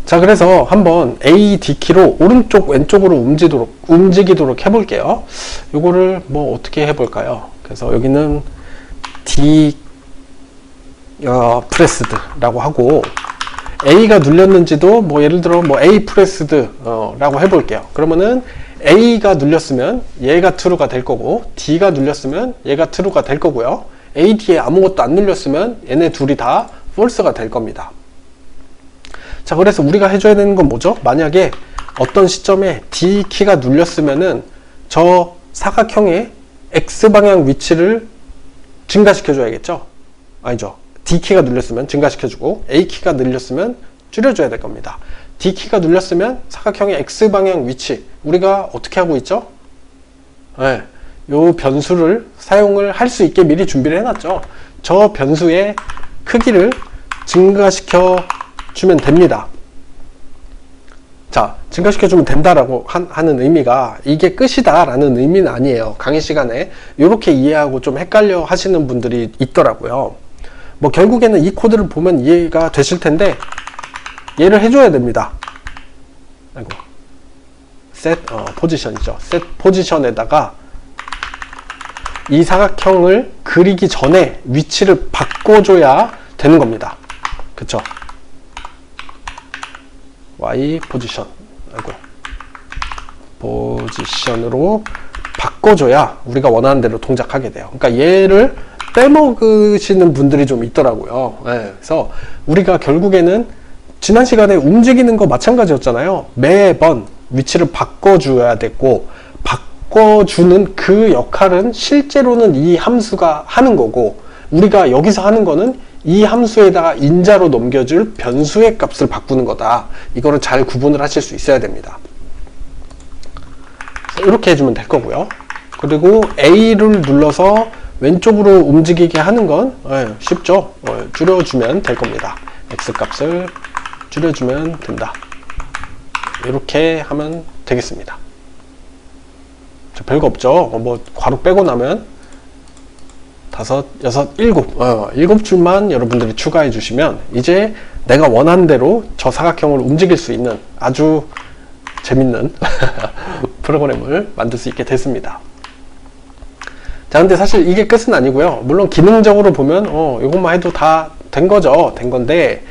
자, 그래서 한번 A, D키로 오른쪽 왼쪽으로 움직이도록 해볼게요. 요거를 뭐 어떻게 해볼까요? 그래서 여기는 D 프레스드 라고 하고, A가 눌렸는지도 뭐 예를 들어 뭐 A 프레스드 라고 해볼게요. 그러면은 A가 눌렸으면 얘가 true가 될 거고, D가 눌렸으면 얘가 true가 될 거고요. A, D에 아무것도 안 눌렸으면 얘네 둘이 다 false가 될 겁니다. 자, 그래서 우리가 해줘야 되는 건 뭐죠? 만약에 어떤 시점에 D키가 눌렸으면은 저 사각형의 X방향 위치를 증가시켜 줘야겠죠? 아니죠. D키가 눌렸으면 증가시켜주고, A키가 눌렸으면 줄여줘야 될 겁니다. D키가 눌렸으면 사각형의 X방향 위치, 우리가 어떻게 하고 있죠? 네, 요 변수를 사용을 할 수 있게 미리 준비를 해놨죠. 저 변수의 크기를 증가시켜 주면 됩니다. 자, 증가시켜주면 된다라고 하는 의미가 이게 끝이다 라는 의미는 아니에요. 강의 시간에 이렇게 이해하고 좀 헷갈려 하시는 분들이 있더라고요. 뭐 결국에는 이 코드를 보면 이해가 되실 텐데, 얘를 해줘야 됩니다. 아이고, set 포지션이죠. set 포지션에다가 이 사각형을 그리기 전에 위치를 바꿔줘야 되는 겁니다. 그쵸? Y 포지션, 아이고, 포지션으로 바꿔줘야 우리가 원하는 대로 동작하게 돼요. 그러니까 얘를 빼먹으시는 분들이 좀 있더라고요. 네, 그래서 우리가 결국에는 지난 시간에 움직이는 거 마찬가지였잖아요. 매번 위치를 바꿔줘야 됐고, 바꿔주는 그 역할은 실제로는 이 함수가 하는 거고, 우리가 여기서 하는 거는 이 함수에다가 인자로 넘겨줄 변수의 값을 바꾸는 거다. 이거를 잘 구분을 하실 수 있어야 됩니다. 이렇게 해주면 될 거고요. 그리고 A를 눌러서 왼쪽으로 움직이게 하는 건 쉽죠. 줄여주면 될 겁니다. X값을 줄여주면 된다. 이렇게 하면 되겠습니다. 별거 없죠. 뭐 괄호 빼고 나면 5, 6, 7 줄만 여러분들이 추가해 주시면 이제 내가 원하는 대로 저 사각형을 움직일 수 있는 아주 재밌는 프로그램을 만들 수 있게 됐습니다. 자, 근데 사실 이게 끝은 아니고요. 물론 기능적으로 보면 이것만 해도 다 된 거죠. 된 건데,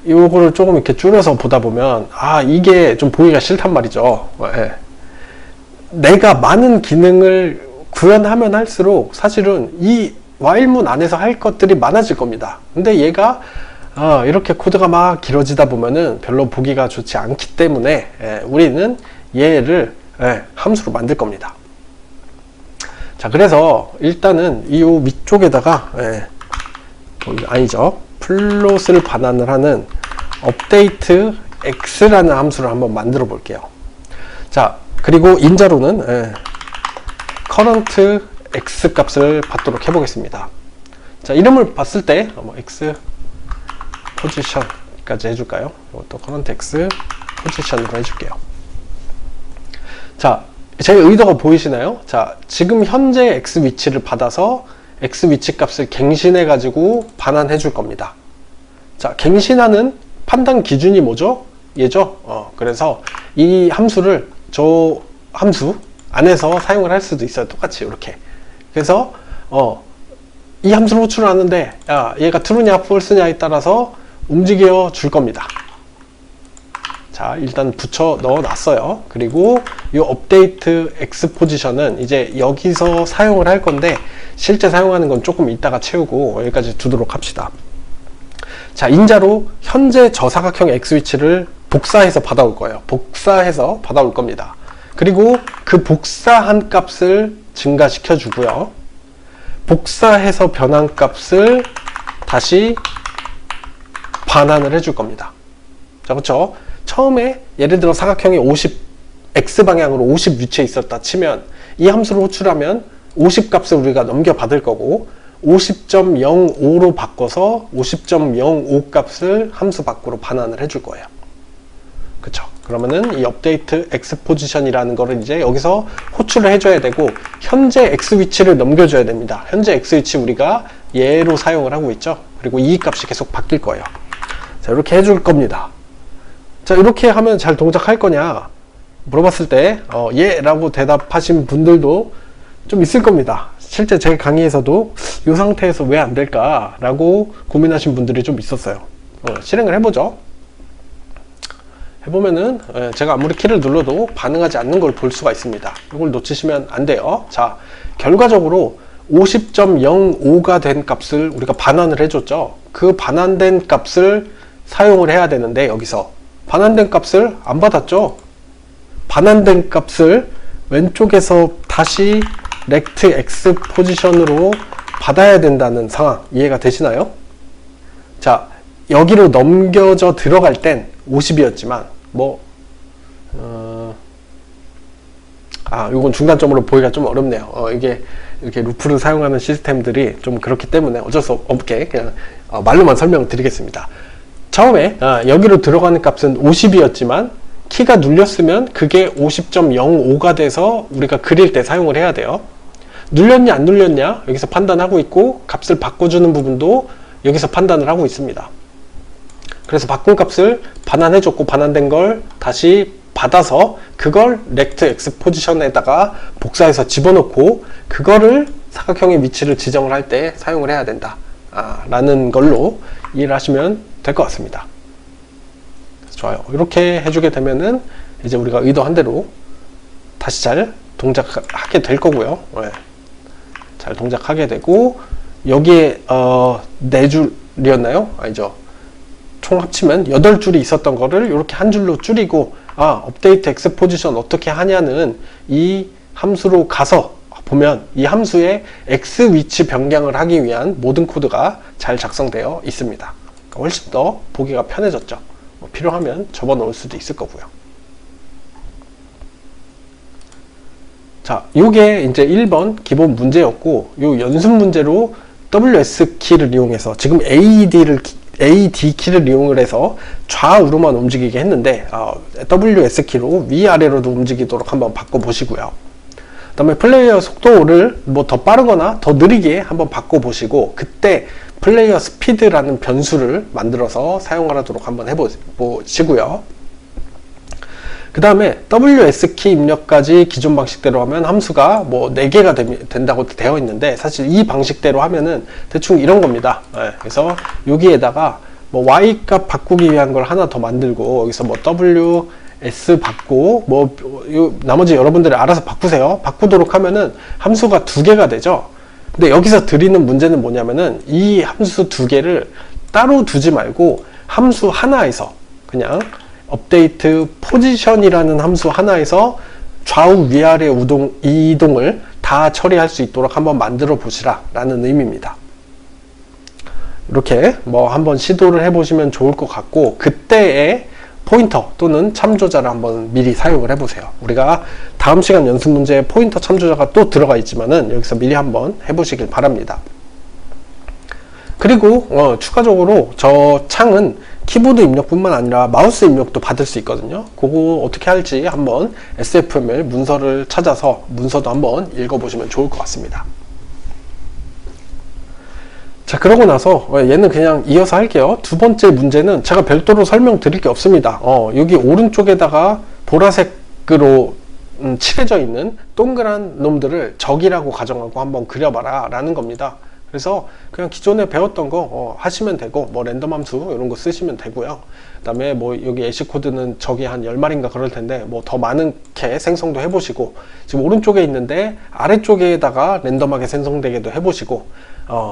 이거를 조금 이렇게 줄여서 보다 보면 이게 좀 보기가 싫단 말이죠. 내가 많은 기능을 구현하면 할수록 사실은 이 while문 안에서 할 것들이 많아질 겁니다. 근데 얘가 이렇게 코드가 막 길어지다 보면은 별로 보기가 좋지 않기 때문에 우리는 얘를 함수로 만들 겁니다. 자, 그래서 일단은 이 위쪽에다가 아니죠, 플롯을 반환을 하는 update x라는 함수를 한번 만들어 볼게요. 자, 그리고 인자로는 current x 값을 받도록 해보겠습니다. 자, 이름을 봤을 때 x position까지 해줄까요? 이것도 current x position으로 해줄게요. 자, 제 의도가 보이시나요? 자, 지금 현재 x 위치를 받아서 x 위치 값을 갱신해 가지고 반환해 줄 겁니다. 자, 갱신하는 판단 기준이 뭐죠? 얘죠? 그래서 이 함수를 저 함수 안에서 사용을 할 수도 있어요. 똑같이 이렇게. 그래서 이 함수를 호출하는데 얘가 true냐 false냐에 따라서 움직여 줄 겁니다. 자, 일단 붙여 넣어 놨어요. 그리고 이 update x 포지션은 이제 여기서 사용을 할 건데, 실제 사용하는 건 조금 이따가 채우고 여기까지 두도록 합시다. 자, 인자로 현재 저 사각형 x 위치를 복사해서 받아올 거예요. 복사해서 받아올 겁니다. 그리고 그 복사한 값을 증가시켜 주고요. 복사해서 변한 값을 다시 반환을 해줄 겁니다. 자, 그렇죠? 처음에 예를 들어 사각형이 50 x방향으로 50 위치에 있었다 치면 이 함수를 호출하면 50 값을 우리가 넘겨 받을 거고, 50.05로 바꿔서 50.05 값을 함수 밖으로 반환을 해줄 거예요. 그쵸? 그러면은 이 update x 포지션이라는 거를 이제 여기서 호출을 해줘야 되고, 현재 x 위치를 넘겨줘야 됩니다. 현재 x 위치 우리가 얘로 사용을 하고 있죠. 그리고 이 값이 계속 바뀔 거예요. 자, 이렇게 해줄 겁니다. 자, 이렇게 하면 잘 동작할 거냐 물어봤을 때 예 라고 대답하신 분들도 좀 있을 겁니다. 실제 제 강의에서도 이 상태에서 왜 안 될까 라고 고민하신 분들이 좀 있었어요. 실행을 해보죠. 해보면은 제가 아무리 키를 눌러도 반응하지 않는 걸 볼 수가 있습니다. 이걸 놓치시면 안 돼요. 자, 결과적으로 50.05가 된 값을 우리가 반환을 해줬죠. 그 반환된 값을 사용을 해야 되는데, 여기서 반환된 값을 안 받았죠. 반환된 값을 왼쪽에서 다시 렉트 X 포지션으로 받아야 된다는 상황 이해가 되시나요? 자, 여기로 넘겨져 들어갈 땐 50이었지만 이건 중단점으로 보기가 좀 어렵네요. 이게 이렇게 루프를 사용하는 시스템들이 좀 그렇기 때문에 어쩔 수 없게 그냥 말로만 설명을 드리겠습니다. 처음에 여기로 들어가는 값은 50이었지만 키가 눌렸으면 그게 50.05가 돼서 우리가 그릴 때 사용을 해야 돼요. 눌렸냐 안 눌렸냐 여기서 판단하고 있고, 값을 바꿔주는 부분도 여기서 판단을 하고 있습니다. 그래서 바꾼 값을 반환해줬고, 반환된 걸 다시 받아서 그걸 렉트 X 포지션에다가 복사해서 집어넣고, 그거를 사각형의 위치를 지정을 할 때 사용을 해야 된다 라는 걸로 이해를 하시면 될 것 같습니다. 좋아요. 이렇게 해주게 되면은 이제 우리가 의도한 대로 다시 잘 동작하게 될 거고요. 잘 동작하게 되고, 여기에 4줄이었나요? 아니죠. 총 합치면 8줄이 있었던 거를 이렇게 한 줄로 줄이고, 업데이트 X 포지션 어떻게 하냐는 이 함수로 가서 보면 이 함수의 X 위치 변경을 하기 위한 모든 코드가 잘 작성되어 있습니다. 그러니까 훨씬 더 보기가 편해졌죠. 필요하면 접어놓을 수도 있을 거고요. 자, 요게 이제 1번 기본 문제였고, 요 연습 문제로 WS 키를 이용해서 지금 AD 키를 이용을 해서 좌우로만 움직이게 했는데, WS 키로 위아래로도 움직이도록 한번 바꿔 보시고요. 그 다음에 플레이어 속도를 더 빠르거나 더 느리게 한번 바꿔 보시고, 그때 플레이어 스피드라는 변수를 만들어서 사용하도록 한번 해보시고요. 그 다음에 WS키 입력까지 기존 방식대로 하면 함수가 4개가 된다고 되어 있는데, 사실 이 방식대로 하면은 대충 이런 겁니다. 그래서 여기에다가 Y 값 바꾸기 위한 걸 하나 더 만들고, 여기서 WS 받고 나머지 여러분들이 알아서 바꾸세요. 바꾸도록 하면은 함수가 2개가 되죠. 근데 여기서 드리는 문제는 뭐냐면은 이 함수 2개를 따로 두지 말고 함수 하나에서 그냥 업데이트 포지션이라는 함수 하나에서 좌우 위아래 이동을 다 처리할 수 있도록 한번 만들어 보시라 라는 의미입니다. 이렇게 한번 시도를 해보시면 좋을 것 같고, 그때의 포인터 또는 참조자를 한번 미리 사용을 해보세요. 우리가 다음 시간 연습 문제에 포인터 참조자가 또 들어가 있지만은 여기서 미리 한번 해보시길 바랍니다. 그리고 추가적으로 저 창은 키보드 입력뿐만 아니라 마우스 입력도 받을 수 있거든요. 그거 어떻게 할지 한번 SFML 문서를 찾아서 문서도 한번 읽어보시면 좋을 것 같습니다. 자, 그러고 나서 얘는 그냥 이어서 할게요. 두 번째 문제는 제가 별도로 설명드릴 게 없습니다. 여기 오른쪽에다가 보라색으로 칠해져 있는 동그란 놈들을 적이라고 가정하고 한번 그려봐라 라는 겁니다. 그래서 그냥 기존에 배웠던 거 하시면 되고, 랜덤 함수 이런 거 쓰시면 되고요. 그 다음에 여기 애쉬 코드는 적이 한 10마리인가 그럴 텐데 더 많게 생성도 해보시고, 지금 오른쪽에 있는데 아래쪽에다가 랜덤하게 생성되게도 해보시고,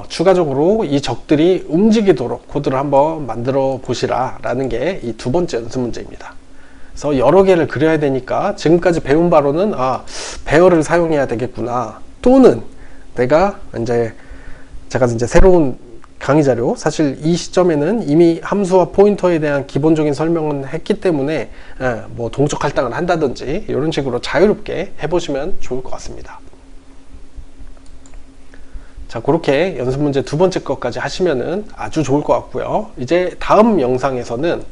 추가적으로 이 적들이 움직이도록 코드를 한번 만들어 보시라 라는 게 이 두 번째 연습 문제입니다. 그래서 여러 개를 그려야 되니까 지금까지 배운 바로는 배열을 사용해야 되겠구나, 또는 제가 이제 새로운 강의 자료, 사실 이 시점에는 이미 함수와 포인터에 대한 기본적인 설명은 했기 때문에 동적 할당을 한다든지 이런 식으로 자유롭게 해보시면 좋을 것 같습니다. 자, 그렇게 연습 문제 두 번째 것까지 하시면은 아주 좋을 것 같고요. 이제 다음 영상에서는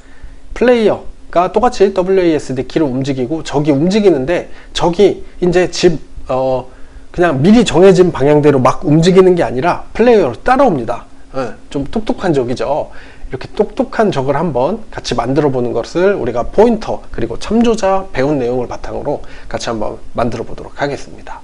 플레이어가 똑같이 WASD 키로 움직이고 적이 움직이는데, 적이 이제 그냥 미리 정해진 방향대로 막 움직이는 게 아니라 플레이어로 따라옵니다. 좀 똑똑한 적이죠. 이렇게 똑똑한 적을 한번 같이 만들어 보는 것을 우리가 포인터 그리고 참조자 배운 내용을 바탕으로 같이 한번 만들어 보도록 하겠습니다.